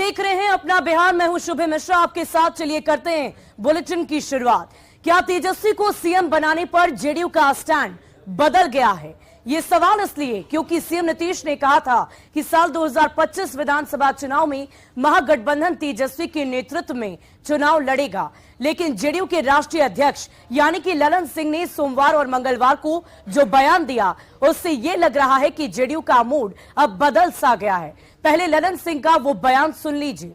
देख रहे हैं अपना बिहार। मैं हूं शुभे मिश्रा, आपके साथ। चलिए करते हैं बुलेटिन की शुरुआत। क्या तेजस्वी को सीएम बनाने पर जेडीयू का स्टैंड बदल गया है? ये सवाल इसलिए क्योंकि सीएम नीतीश ने कहा था कि साल 2025 विधानसभा चुनाव में महागठबंधन तेजस्वी के नेतृत्व में चुनाव लड़ेगा, लेकिन जेडीयू के राष्ट्रीय अध्यक्ष यानी कि ललन सिंह ने सोमवार और मंगलवार को जो बयान दिया, उससे ये लग रहा है कि जेडीयू का मूड अब बदल सा गया है। पहले ललन सिंह का वो बयान सुन लीजिए।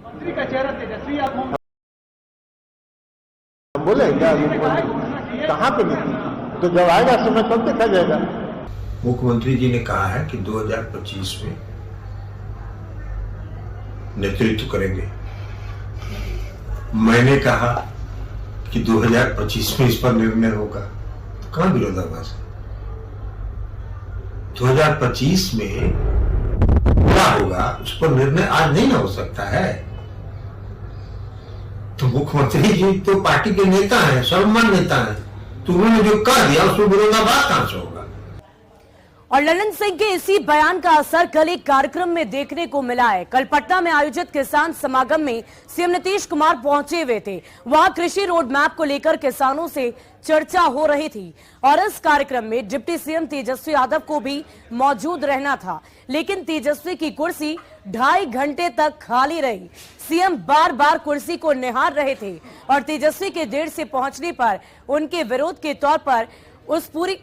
मंत्री का चेहरा तेजस्वी आप बोले कहाँ पे नहीं, तो जब आएगा समय तब देखा जाएगा। मुख्यमंत्री जी ने कहा है कि 2025 में नेतृत्व करेंगे। मैंने कहा कि 2025 में इस पर निर्णय होगा, तो कहां विरोधाभास है? 2025 में क्या होगा उस पर निर्णय आज नहीं ना हो सकता है। तो मुख्यमंत्री जी तो पार्टी के नेता हैं, सर्वमान्य नेता हैं, तो उन्होंने जो कह दिया उसमें विरोधाभास कहां से होगा? और ललन सिंह के इसी बयान का असर कल एक कार्यक्रम में देखने को मिला है। कल पटना में आयोजित किसान समागम में सीएम नीतीश कुमार पहुंचे हुए थे। वहां कृषि रोड मैप को लेकर किसानों से चर्चा हो रही थी और इस कार्यक्रम में डिप्टी सीएम तेजस्वी यादव को भी मौजूद रहना था, लेकिन तेजस्वी की कुर्सी 2.5 घंटे तक खाली रही। सीएम बार बार कुर्सी को निहार रहे थे और तेजस्वी के देर से पहुंचने पर उनके विरोध के तौर पर उस पूरी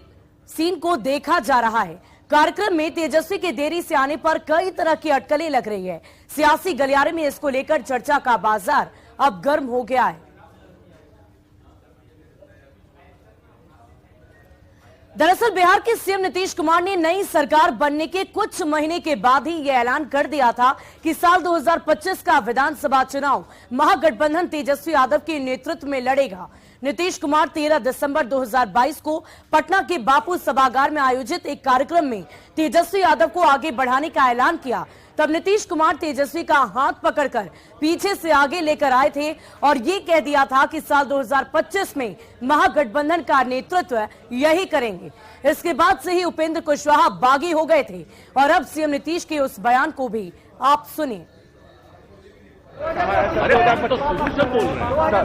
सीन को देखा जा रहा है। कार्यक्रम में तेजस्वी के देरी से आने पर कई तरह की अटकलें लग रही है। सियासी गलियारे में इसको लेकर चर्चा का बाजार अब गर्म हो गया है। दरअसल बिहार के सीएम नीतीश कुमार ने नई सरकार बनने के कुछ महीने के बाद ही यह ऐलान कर दिया था कि साल 2025 का विधानसभा चुनाव महागठबंधन तेजस्वी यादव के नेतृत्व में लड़ेगा। नीतीश कुमार 13 दिसंबर 2022 को पटना के बापू सभागार में आयोजित एक कार्यक्रम में तेजस्वी यादव को आगे बढ़ाने का ऐलान किया। तब नीतीश कुमार तेजस्वी का हाथ पकड़कर पीछे से आगे लेकर आए थे और ये कह दिया था कि साल 2025 में महागठबंधन का नेतृत्व यही करेंगे। इसके बाद से ही उपेंद्र कुशवाहा बागी हो गए थे और अब सीएम नीतीश के उस बयान को भी आप सुनिए। अरे तो शुरू से बोल रहे हैं,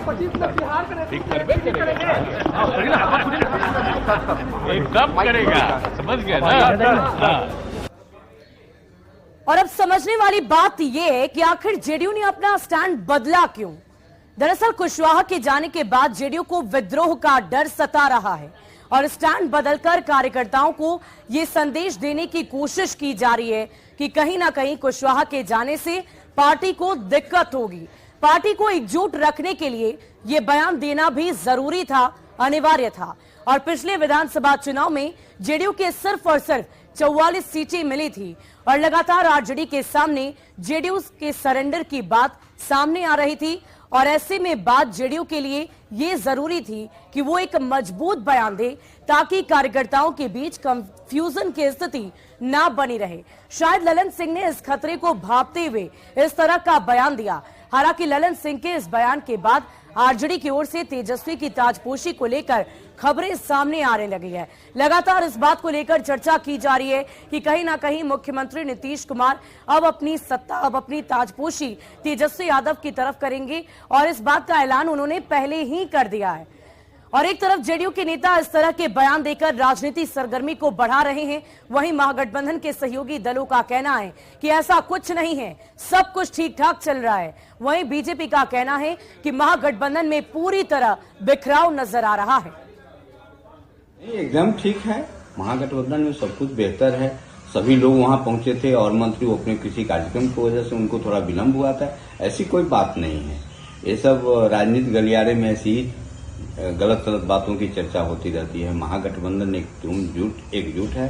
एकदम करेगा, समझ गया ना। और अब समझने वाली बात यह है कि आखिर जेडीयू ने अपना स्टैंड बदला क्यों? दरअसल कुशवाहा के जाने के बाद जेडीयू को विद्रोह का डर सता रहा है और स्टैंड बदलकर कार्यकर्ताओं को यह संदेश देने की कोशिश की जा रही है कि कहीं ना कहीं कुशवाहा के जाने से पार्टी को दिक्कत होगी। पार्टी को एकजुट रखने के लिए यह बयान देना भी जरूरी था, अनिवार्य था। और पिछले विधानसभा चुनाव में जेडीयू के सिर्फ और सिर्फ 44 सीटें मिली थी और लगातार आरजेडी के सामने जेडीयू के सरेंडर की बात सामने आ रही थी और ऐसे में बात जेडीयू के लिए ये जरूरी थी कि वो एक मजबूत बयान दे ताकि कार्यकर्ताओं के बीच कंफ्यूजन की स्थिति ना बनी रहे। शायद ललन सिंह ने इस खतरे को भांपते हुए इस तरह का बयान दिया। हालांकि ललन सिंह के इस बयान के बाद आरजेडी की ओर से तेजस्वी की ताजपोशी को लेकर खबरें सामने आने लगी है। लगातार इस बात को लेकर चर्चा की जा रही है कि कहीं ना कहीं मुख्यमंत्री नीतीश कुमार अब अपनी सत्ता, अब अपनी ताजपोशी तेजस्वी यादव की तरफ करेंगे और इस बात का ऐलान उन्होंने पहले ही कर दिया है। और एक तरफ जेडीयू के नेता इस तरह के बयान देकर राजनीति सरगर्मी को बढ़ा रहे हैं, वहीं महागठबंधन के सहयोगी दलों का कहना है कि ऐसा कुछ नहीं है, सब कुछ ठीक ठाक चल रहा है। वहीं बीजेपी का कहना है कि महागठबंधन में पूरी तरह बिखराव नजर आ रहा है। एकदम ठीक है, महागठबंधन में सब कुछ बेहतर है। सभी लोग वहां पहुंचे थे और मंत्री अपने किसी कार्यक्रम की वजह से उनको थोड़ा विलंब हुआ था। ऐसी कोई बात नहीं है। ये सब राजनीतिक गलियारे में ऐसी गलत बातों की चर्चा होती रहती है। महागठबंधन एकजुट है।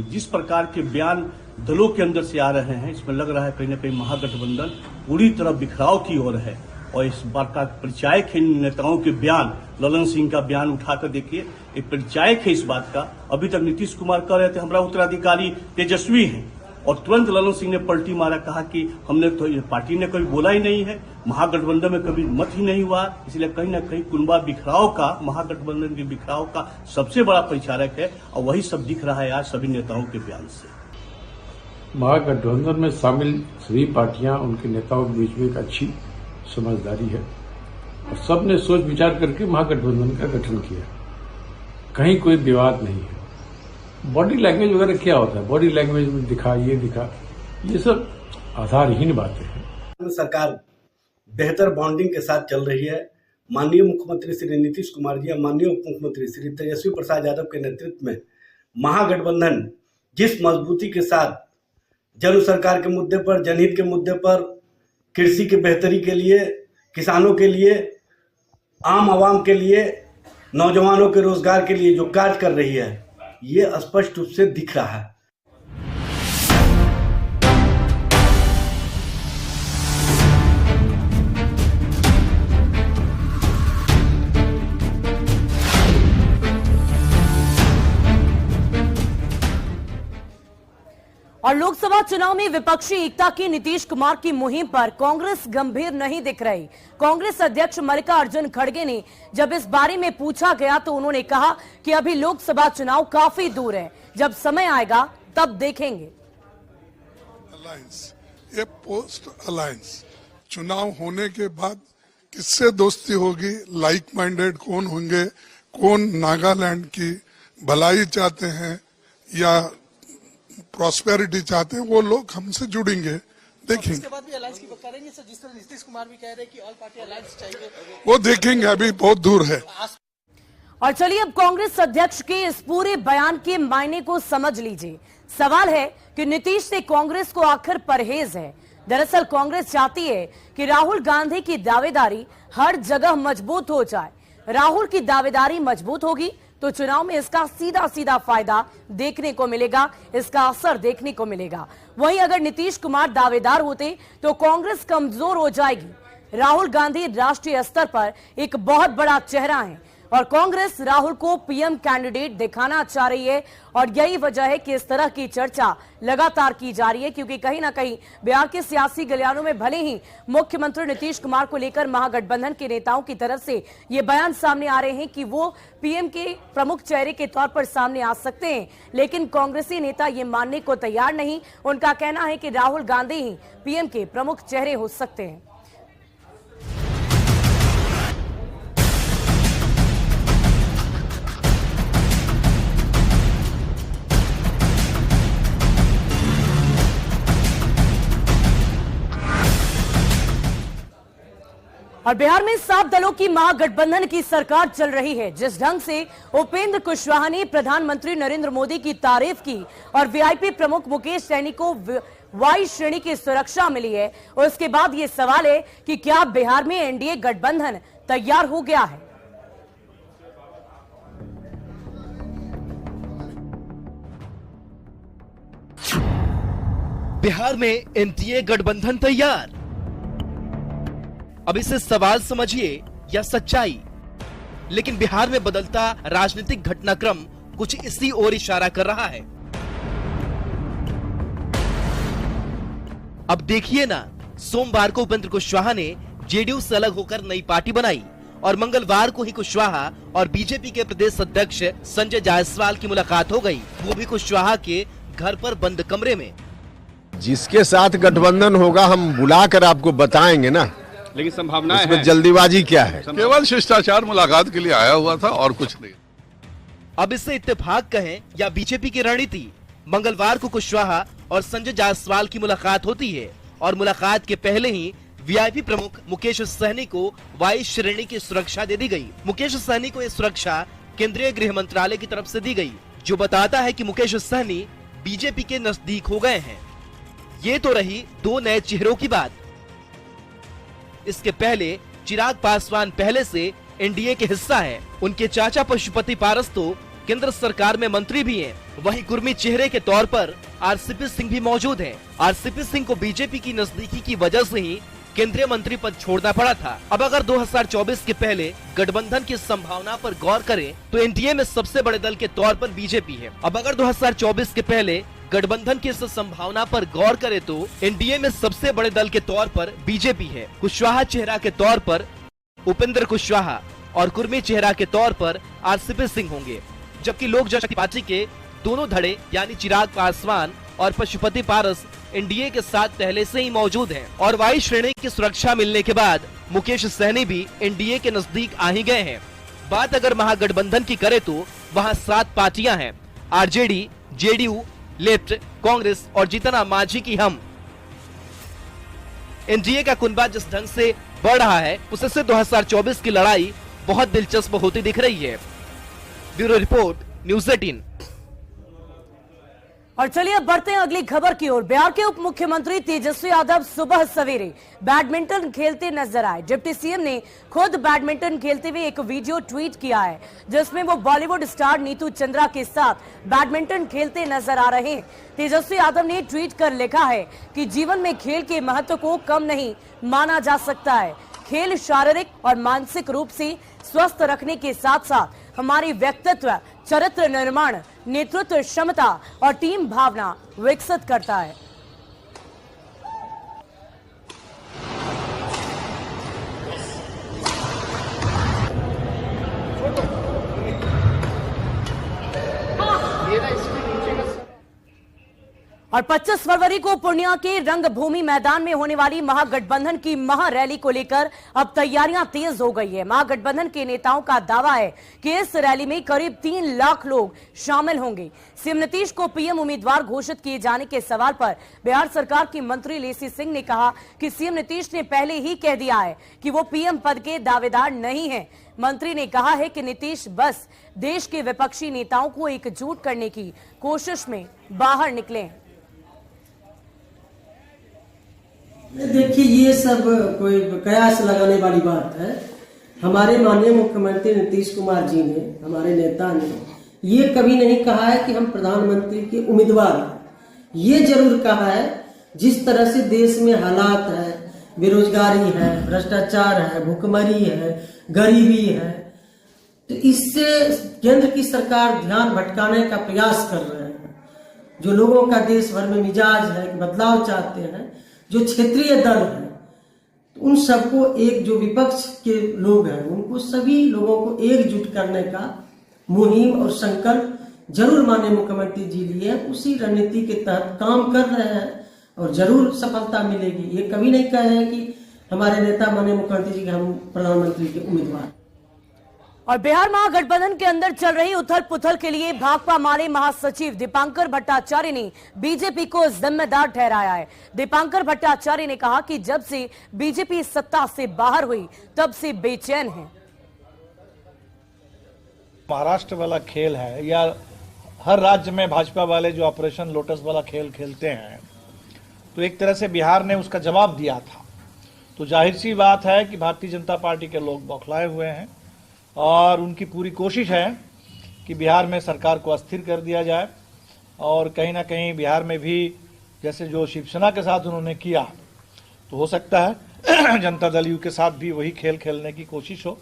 जिस प्रकार के बयान दलों के अंदर से आ रहे हैं, इसमें लग रहा है कहीं न कहीं महागठबंधन पूरी तरह बिखराव की ओर है और इस बात का परिचायक है नेताओं के बयान। ललन सिंह का बयान उठाकर देखिए, एक परिचायक है इस बात का। अभी तक नीतीश कुमार कह रहे थे हमारा उत्तराधिकारी तेजस्वी है और तुरंत ललन सिंह ने पलटी मारा, कहा कि हमने तो पार्टी ने कभी बोला ही नहीं है, महागठबंधन में कभी मत ही नहीं हुआ। इसलिए कहीं ना कहीं कुनबा बिखराव का, महागठबंधन के बिखराव का सबसे बड़ा परिचारक है और वही सब दिख रहा है आज सभी नेताओं के बयान से। महागठबंधन में शामिल सभी पार्टियां, उनके नेताओं के बीच में एक अच्छी समझदारी है और सबने सोच विचार करके महागठबंधन का गठन किया। कहीं कोई विवाद नहीं है। बॉडी लैंग्वेज वगैरह क्या होता है, बॉडी लैंग्वेज में दिखा, ये सब आधारहीन बातें हैं। सरकार बेहतर बॉन्डिंग के साथ चल रही है। माननीय मुख्यमंत्री श्री नीतीश कुमार जी, माननीय उप मुख्यमंत्री श्री तेजस्वी प्रसाद यादव के नेतृत्व में महागठबंधन जिस मजबूती के साथ जन सरकार के मुद्दे पर, जनहित के मुद्दे पर, कृषि की बेहतरी के लिए, किसानों के लिए, आम आवाम के लिए, नौजवानों के रोजगार के लिए जो कार्य कर रही है, ये स्पष्ट रूप से दिख रहा है। और लोकसभा चुनाव में विपक्षी एकता की नीतीश कुमार की मुहिम पर कांग्रेस गंभीर नहीं दिख रही। कांग्रेस अध्यक्ष मल्लिकार्जुन खड़गे ने जब इस बारे में पूछा गया तो उन्होंने कहा कि अभी लोकसभा चुनाव काफी दूर है, जब समय आएगा तब देखेंगे। अलायंस, ये पोस्ट अलायंस चुनाव होने के बाद किससे दोस्ती होगी, लाइक माइंडेड कौन होंगे, कौन नागालैंड की भलाई चाहते हैं या प्रॉस्पेरिटी चाहते हैं, वो लोग हमसे जुड़ेंगे, देखेंगे। इसके बाद भी अलायंस की बात करेंगे सर, जिस तरह नीतीश कुमार भी कह रहे हैं कि ऑल पार्टी अलायंस चाहिए, वो देखेंगे, अभी बहुत दूर है। और चलिए अब कांग्रेस अध्यक्ष के इस पूरे बयान के मायने को समझ लीजिए। सवाल है कि नीतीश से कांग्रेस को आखिर परहेज है। दरअसल कांग्रेस चाहती है कि राहुल गांधी की दावेदारी हर जगह मजबूत हो जाए। राहुल की दावेदारी मजबूत होगी तो चुनाव में इसका सीधा सीधा फायदा देखने को मिलेगा, इसका असर देखने को मिलेगा। वहीं अगर नीतीश कुमार दावेदार होते तो कांग्रेस कमजोर हो जाएगी। राहुल गांधी राष्ट्रीय स्तर पर एक बहुत बड़ा चेहरा है और कांग्रेस राहुल को पीएम कैंडिडेट दिखाना चाह रही है और यही वजह है कि इस तरह की चर्चा लगातार की जा रही है, क्योंकि कहीं ना कहीं बिहार के सियासी गलियारों में भले ही मुख्यमंत्री नीतीश कुमार को लेकर महागठबंधन के नेताओं की तरफ से ये बयान सामने आ रहे हैं कि वो पीएम के प्रमुख चेहरे के तौर पर सामने आ सकते हैं, लेकिन कांग्रेसी नेता ये मानने को तैयार नहीं। उनका कहना है कि राहुल गांधी ही पीएम के प्रमुख चेहरे हो सकते हैं। और बिहार में 7 दलों की महागठबंधन की सरकार चल रही है। जिस ढंग से उपेंद्र कुशवाहा ने प्रधानमंत्री नरेंद्र मोदी की तारीफ की और वीआईपी प्रमुख मुकेश सहनी को वाई श्रेणी की सुरक्षा मिली है, और उसके बाद ये सवाल है कि क्या बिहार में एनडीए गठबंधन तैयार हो गया है। बिहार में एनडीए गठबंधन तैयार। अब इसे सवाल समझिए या सच्चाई, लेकिन बिहार में बदलता राजनीतिक घटनाक्रम कुछ इसी ओर इशारा कर रहा है। अब देखिए ना, सोमवार को उपेंद्र कुशवाहा ने जेडीयू से अलग होकर नई पार्टी बनाई और मंगलवार को ही कुशवाहा और बीजेपी के प्रदेश अध्यक्ष संजय जायसवाल की मुलाकात हो गई, वो भी कुशवाहा के घर पर बंद कमरे में। जिसके साथ गठबंधन होगा हम बुलाकर आपको बताएंगे ना, लेकिन संभावना इसमें जल्दीबाजी क्या है? केवल शिष्टाचार मुलाकात के लिए आया हुआ था और कुछ नहीं। अब इससे इत्तेफाक कहें या बीजेपी की रणनीति, मंगलवार को कुशवाहा और संजय जायसवाल की मुलाकात होती है और मुलाकात के पहले ही वीआईपी प्रमुख मुकेश सहनी को वाई श्रेणी की सुरक्षा दे दी गई। मुकेश सहनी को यह सुरक्षा केंद्रीय गृह मंत्रालय की तरफ से दी गई, जो बताता है कि मुकेश सहनी बीजेपी के नजदीक हो गए हैं। ये तो रही 2 नए चेहरों की बात। इसके पहले चिराग पासवान पहले से एनडीए के हिस्सा है। उनके चाचा पशुपति पारस तो केंद्र सरकार में मंत्री भी हैं। वहीं गुरमी चेहरे के तौर पर आरसीपी सिंह भी मौजूद हैं। आरसीपी सिंह को बीजेपी की नजदीकी की वजह से ही केंद्रीय मंत्री पद छोड़ना पड़ा था। अब अगर 2024 के पहले गठबंधन की संभावना पर गौर करें तो एनडीए में सबसे बड़े दल के तौर पर बीजेपी है। अब अगर 2024 के पहले गठबंधन की इस संभावना पर गौर करें तो एनडीए में सबसे बड़े दल के तौर पर बीजेपी है। कुशवाहा चेहरा के तौर पर उपेंद्र कुशवाहा और कुर्मी चेहरा के तौर पर आरसीपी सिंह होंगे, जबकि लोक जनशक्ति पार्टी के दोनों धड़े यानी चिराग पासवान और पशुपति पारस एनडीए के साथ पहले से ही मौजूद हैं और वायु श्रेणी की सुरक्षा मिलने के बाद मुकेश सहनी भी एनडीए के नजदीक आ ही गए हैं। बात अगर महागठबंधन की करें तो वहां 7 पार्टियां हैं, आरजेडी, जेडीयू, लेफ्ट, कांग्रेस और जीतन राम मांझी की हम। एनडीए का कुनबा जिस ढंग से बढ़ रहा है उससे 2024 की लड़ाई बहुत दिलचस्प होती दिख रही है। Bureau report, news 18। और चलिए अब बढ़ते हैं अगली खबर की ओर। बिहार के उप मुख्यमंत्री तेजस्वी यादव सुबह सवेरे बैडमिंटन खेलते नजर आए। डिप्टी सीएम ने खुद बैडमिंटन खेलते हुए एक वीडियो ट्वीट किया है जिसमें वो बॉलीवुड स्टार नीतू चंद्रा के साथ बैडमिंटन खेलते नजर आ रहे हैं। तेजस्वी यादव ने ट्वीट कर लिखा है कि जीवन में खेल के महत्व को कम नहीं माना जा सकता है। खेल शारीरिक और मानसिक रूप से स्वस्थ रखने के साथ साथ हमारी व्यक्तित्व, चरित्र निर्माण, नेतृत्व क्षमता और टीम भावना विकसित करता है। और 25 फरवरी को पूर्णिया के रंगभूमि मैदान में होने वाली महागठबंधन की महारैली को लेकर अब तैयारियां तेज हो गई है। महागठबंधन के नेताओं का दावा है कि इस रैली में करीब 3 लाख लोग शामिल होंगे। सीएम नीतीश को पीएम उम्मीदवार घोषित किए जाने के सवाल पर बिहार सरकार की मंत्री लेसी सिंह ने कहा कि सीएम नीतीश ने पहले ही कह दिया है कि वो पीएम पद के दावेदार नहीं है। मंत्री ने कहा है कि नीतीश बस देश के विपक्षी नेताओं को एकजुट करने की कोशिश में बाहर निकले। देखिए, ये सब कोई कयास लगाने वाली बात है। हमारे माननीय मुख्यमंत्री नीतीश कुमार जी ने, हमारे नेता ने ये कभी नहीं कहा है कि हम प्रधानमंत्री के उम्मीदवार हैं। ये जरूर कहा है जिस तरह से देश में हालात है, बेरोजगारी है, भ्रष्टाचार है, भुखमरी है, गरीबी है, तो इससे केंद्र की सरकार ध्यान भटकाने का प्रयास कर रहे हैं। जो लोगों का देश भर में मिजाज है, बदलाव चाहते हैं, जो क्षेत्रीय दल है, तो उन सबको एक जो विपक्ष के लोग हैं उनको सभी लोगों को एकजुट करने का मुहिम और संकल्प जरूर माननीय मुख्यमंत्री जी लिए। उसी रणनीति के तहत काम कर रहे हैं और जरूर सफलता मिलेगी। ये कभी नहीं कहे हैं कि हमारे नेता माननीय मुख्यमंत्री जी के हम प्रधानमंत्री के उम्मीदवार। और बिहार महागठबंधन के अंदर चल रही उथल पुथल के लिए भाकपा माले महासचिव दीपांकर भट्टाचार्य ने बीजेपी को जिम्मेदार ठहराया है। दीपांकर भट्टाचार्य ने कहा कि जब से बीजेपी सत्ता से बाहर हुई तब से बेचैन है। महाराष्ट्र वाला खेल है या हर राज्य में भाजपा वाले जो ऑपरेशन लोटस वाला खेल खेलते हैं, तो एक तरह से बिहार ने उसका जवाब दिया था। तो जाहिर सी बात है कि भारतीय जनता पार्टी के लोग बौखलाए हुए हैं और उनकी पूरी कोशिश है कि बिहार में सरकार को अस्थिर कर दिया जाए और कहीं ना कहीं बिहार में भी जैसे जो शिवसेना के साथ उन्होंने किया, तो हो सकता है जनता दल यू के साथ भी वही खेल खेलने की कोशिश हो।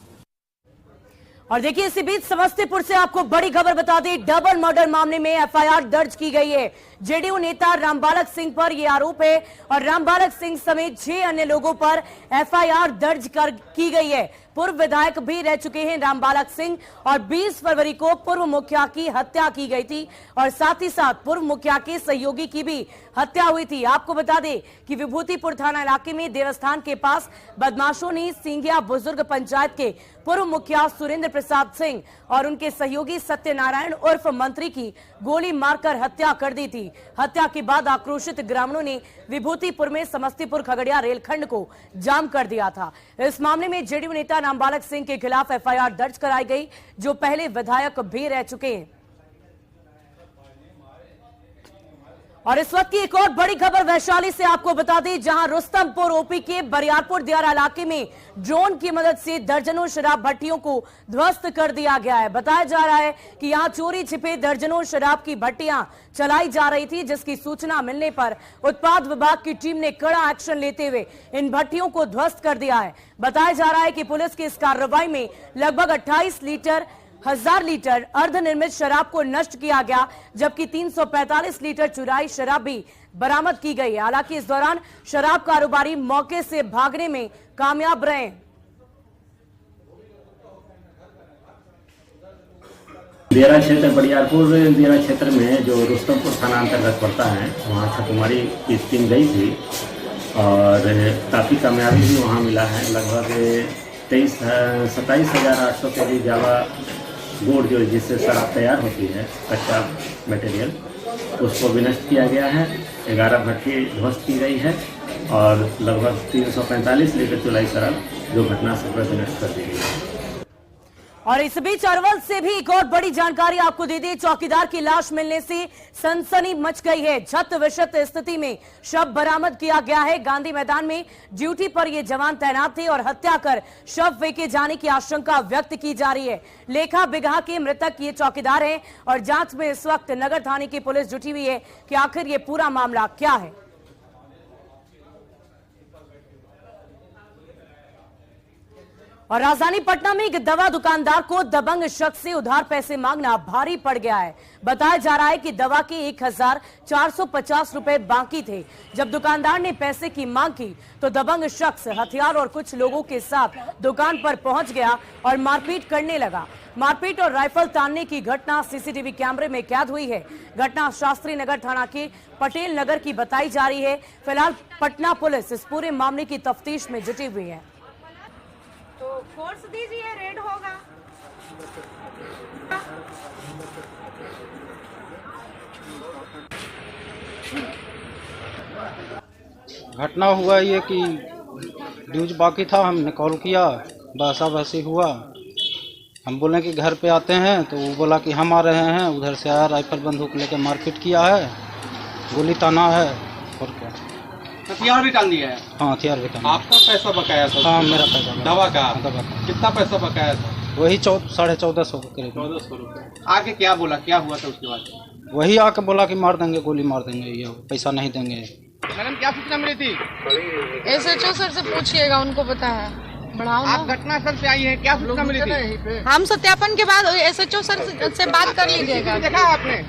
और देखिए, इसी बीच समस्तीपुर से आपको बड़ी खबर बता दें, डबल मर्डर मामले में एफआईआर दर्ज की गई है। जेडीयू नेता रामबालक सिंह पर यह आरोप है और रामबालक सिंह समेत 6 अन्य लोगों पर एफआईआर दर्ज की गई है। पूर्व विधायक भी रह चुके हैं रामबालक सिंह और 20 फरवरी को पूर्व मुखिया की हत्या की गई थी और साथ ही साथ पूर्व मुखिया के सहयोगी की भी हत्या हुई थी। आपको बता दें कि विभूतिपुर थाना इलाके में देवस्थान के पास बदमाशों ने सिंघिया बुजुर्ग पंचायत के पूर्व मुखिया सुरेंद्र प्रसाद सिंह और उनके सहयोगी सत्यनारायण उर्फ मंत्री की गोली मारकर हत्या कर दी थी। हत्या के बाद आक्रोशित ग्रामीणों ने विभूतिपुर में समस्तीपुर खगड़िया रेलखंड को जाम कर दिया था। इस मामले में जेडीयू नेता रामबालक सिंह के खिलाफ एफआईआर दर्ज कराई गई, जो पहले विधायक भी रह चुके हैं। और इस वक्त की एक और बड़ी खबर वैशाली से आपको बता दें, जहां रुस्तमपुर ओपी के बरियारपुर दियारा इलाके में ड्रोन की मदद से दर्जनों शराब भट्टियों को ध्वस्त कर दिया गया है। बताया जा रहा है कि यहां चोरी छिपे दर्जनों शराब की भट्टियां चलाई जा रही थी, जिसकी सूचना मिलने पर उत्पाद विभाग की टीम ने कड़ा एक्शन लेते हुए इन भट्टियों को ध्वस्त कर दिया है। बताया जा रहा है कि पुलिस की इस कार्रवाई में लगभग 28,000 लीटर अर्धनिर्मित शराब को नष्ट किया गया, जबकि 345 लीटर चुराई शराब भी बरामद की गई। हालांकि इस दौरान शराब कारोबारी मौके से भागने में कामयाब रहे। देरा क्षेत्र बड़ियारपुर देरा क्षेत्र में जो रुस्तमपुर थाना अंतर्गत पड़ता है, वहाँ छापेमारी की टीम गई थी और काफ़ी कामयाबी भी वहाँ मिला है। लगभग 27,800 के जावा गुड़ जो जिससे शराब तैयार होती है, कच्चा मटेरियल, उसको विनष्ट किया गया है। 11 भट्टी ध्वस्त की गई है और लगभग 345 लीटर चुलाई शराब जो घटना से विनष्ट कर दी गई है। और इस बीच अरवल से भी एक और बड़ी जानकारी आपको दे दें। चौकीदार की लाश मिलने से सनसनी मच गई है। क्षत विक्षत स्थिति में शव बरामद किया गया है। गांधी मैदान में ड्यूटी पर ये जवान तैनात थे और हत्या कर शव फेंके जाने की आशंका व्यक्त की जा रही है। लेखा बिगहा के मृतक ये चौकीदार हैं और जांच में इस वक्त नगर थाने की पुलिस जुटी हुई है कि आखिर ये पूरा मामला क्या है। और राजधानी पटना में एक दवा दुकानदार को दबंग शख्स से उधार पैसे मांगना भारी पड़ गया है। बताया जा रहा है कि दवा के 1,450 रुपए बाकी थे। जब दुकानदार ने पैसे की मांग की तो दबंग शख्स हथियार और कुछ लोगों के साथ दुकान पर पहुंच गया और मारपीट करने लगा। मारपीट और राइफल तानने की घटना सीसीटीवी कैमरे में कैद हुई है। घटना शास्त्री नगर थाना के पटेल नगर की बताई जा रही है। फिलहाल पटना पुलिस इस पूरे मामले की तफ्तीश में जुटी हुई है। तो फोर्स दीजिए, रेड होगा। घटना हुआ ये कि ड्यूज बाकी था, हमने कॉल किया, बहसा बहसी हुआ। हम बोले कि घर पे आते हैं, तो वो बोला कि हम आ रहे हैं। उधर से आया, राइफल बंदूक लेकर मारपीट किया है, गोली ताना है और क्या, हथियार भी टाल दिया है। हाँ, हथियार भी टाल। आपका पैसा बकाया था? हाँ, मेरा पैसा। दवा का? कितना पैसा बकाया था? वही 1450 के करीब। 1400 रुपये। आके क्या बोला, क्या हुआ था उसके बाद? वही आके बोला कि मार देंगे, गोली मार देंगे, ये पैसा नहीं देंगे। मैडम क्या सूचना मिली थी? SHO सर से पूछिएगा, उनको पता है। बढ़ाओ ना। आप घटनास्थल से आई हैं, क्या सूचना मिली थी? हम सत्यापन के बाद SHO सर से बात कर लीजिएगा। देखा आपने?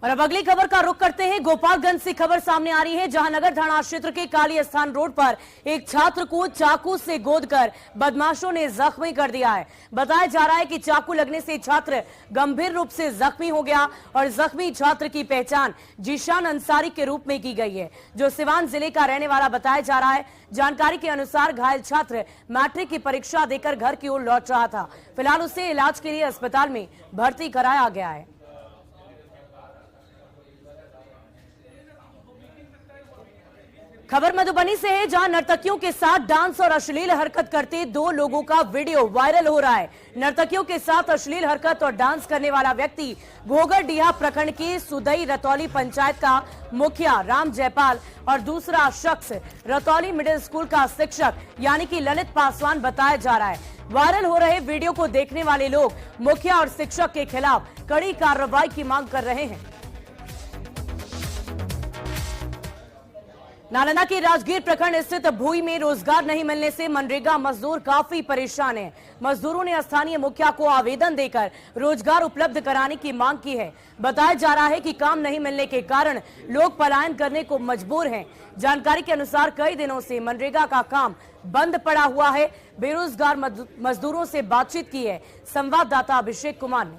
और अब अगली खबर का रुख करते हैं। गोपालगंज से खबर सामने आ रही है, जहां नगर थाना क्षेत्र के काली स्थान रोड पर एक छात्र को चाकू से गोदकर बदमाशों ने जख्मी कर दिया है। बताया जा रहा है कि चाकू लगने से छात्र गंभीर रूप से जख्मी हो गया और जख्मी छात्र की पहचान जीशान अंसारी के रूप में की गई है, जो सिवान जिले का रहने वाला बताया जा रहा है। जानकारी के अनुसार घायल छात्र मैट्रिक की परीक्षा देकर घर की ओर लौट रहा था। फिलहाल उसे इलाज के लिए अस्पताल में भर्ती कराया गया है। खबर मधुबनी से है, जहां नर्तकियों के साथ डांस और अश्लील हरकत करते 2 लोगों का वीडियो वायरल हो रहा है। नर्तकियों के साथ अश्लील हरकत और डांस करने वाला व्यक्ति घोघरडीहा प्रखंड के सुदई रतौली पंचायत का मुखिया राम जयपाल और दूसरा शख्स रतौली मिडिल स्कूल का शिक्षक यानी कि ललित पासवान बताया जा रहा है। वायरल हो रहे वीडियो को देखने वाले लोग मुखिया और शिक्षक के खिलाफ कड़ी कार्रवाई की मांग कर रहे हैं। नालंदा के राजगीर प्रखंड स्थित भूई में रोजगार नहीं मिलने से मनरेगा मजदूर काफी परेशान हैं। मजदूरों ने स्थानीय मुखिया को आवेदन देकर रोजगार उपलब्ध कराने की मांग की है। बताया जा रहा है कि काम नहीं मिलने के कारण लोग पलायन करने को मजबूर हैं। जानकारी के अनुसार कई दिनों से मनरेगा का काम बंद पड़ा हुआ है। बेरोजगार मजदूरों से बातचीत की है संवाददाता अभिषेक कुमार ने।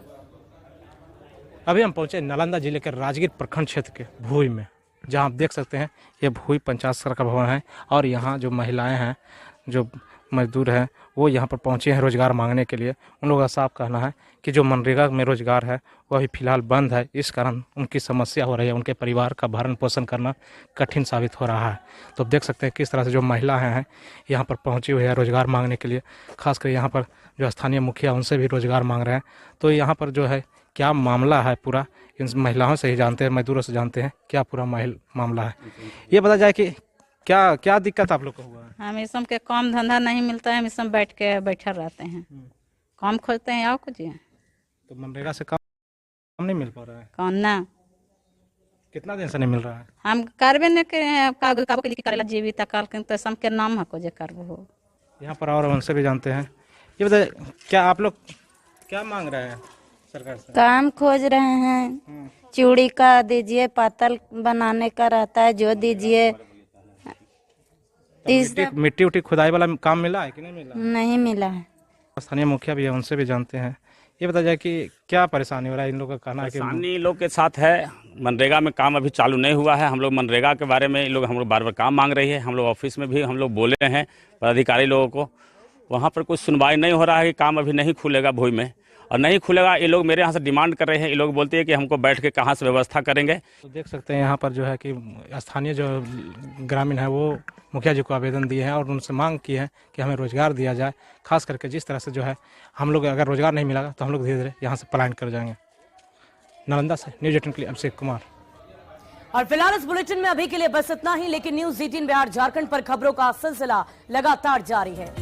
अभी हम पहुंचे नालंदा जिले के राजगीर प्रखंड क्षेत्र के भूई में, जहां आप देख सकते हैं ये भूई पंचायत स्तर का भवन है और यहाँ जो महिलाएं हैं, जो मजदूर हैं, वो यहाँ पर पहुँचे हैं रोजगार मांगने के लिए। उन लोगों का साफ कहना है कि जो मनरेगा में रोजगार है वह अभी फिलहाल बंद है, इस कारण उनकी समस्या हो रही है, उनके परिवार का भरण पोषण करना कठिन साबित हो रहा है। तो आप देख सकते हैं किस तरह से जो महिलाएं हैं यहाँ पर पहुँची हुई है रोजगार मांगने के लिए। खासकर यहाँ पर जो स्थानीय मुखिया उनसे भी रोजगार मांग रहे हैं। तो यहाँ पर जो है क्या मामला है पूरा, इन महिलाओं से ही जानते हैं, मजदूरों से जानते हैं क्या पूरा मामला है। ये बता जाए कि क्या क्या दिक्कत आप लोग को हुआ है? हम इस के काम धंधा नहीं मिलता है, हम इस बैठे रहते हैं, काम खोजते हैं। आओ कुछ तो मनरेगा से काम नहीं मिल पा रहा है? कौन ना, कितना दिन से नहीं मिल रहा है? हम करबे नहीं करे जीविता काल के सम के नाम है को जे करबो हो। यहाँ पर और उनसे भी जानते हैं। ये बताइए क्या आप लोग क्या मांग रहे हैं सरकार से? काम खोज रहे हैं, चूड़ी का दीजिए, पातल बनाने का रहता है जो दीजिए। मिट्टी उट्टी खुदाई वाला काम मिला है कि नहीं मिला? नहीं मिला है। स्थानीय मुखिया भी है, उनसे भी जानते हैं। ये बताया जाए कि क्या परेशानी हो रहा है? इन लोगों का कहना है कि परेशानी लोग के साथ है, मनरेगा में काम अभी चालू नहीं हुआ है। हम लोग मनरेगा के बारे में हम लोग बार बार काम मांग रही है। हम लोग ऑफिस में भी हम लोग बोले हैं पदाधिकारी लोगों को, वहाँ पर कुछ सुनवाई नहीं हो रहा है कि काम अभी नहीं खुलेगा भोई में, और नहीं खुलेगा। ये लोग मेरे यहाँ से डिमांड कर रहे हैं। ये लोग बोलते हैं कि हमको बैठ के कहाँ से व्यवस्था करेंगे। तो देख सकते हैं यहाँ पर जो है कि स्थानीय जो ग्रामीण है वो मुखिया जी को आवेदन दिए हैं और उनसे मांग की है कि हमें रोजगार दिया जाए। खास करके जिस तरह से जो है हम लोग अगर रोजगार नहीं मिलेगा तो हम लोग धीरे धीरे यहाँ से पलायन कर जाएंगे। नालंदा से न्यूज़ 18 के लिए अभिषेक कुमार। और फिलहाल इस बुलेटिन में अभी के लिए बस इतना ही, लेकिन न्यूज़ 18 बिहार झारखंड पर खबरों का सिलसिला लगातार जारी है।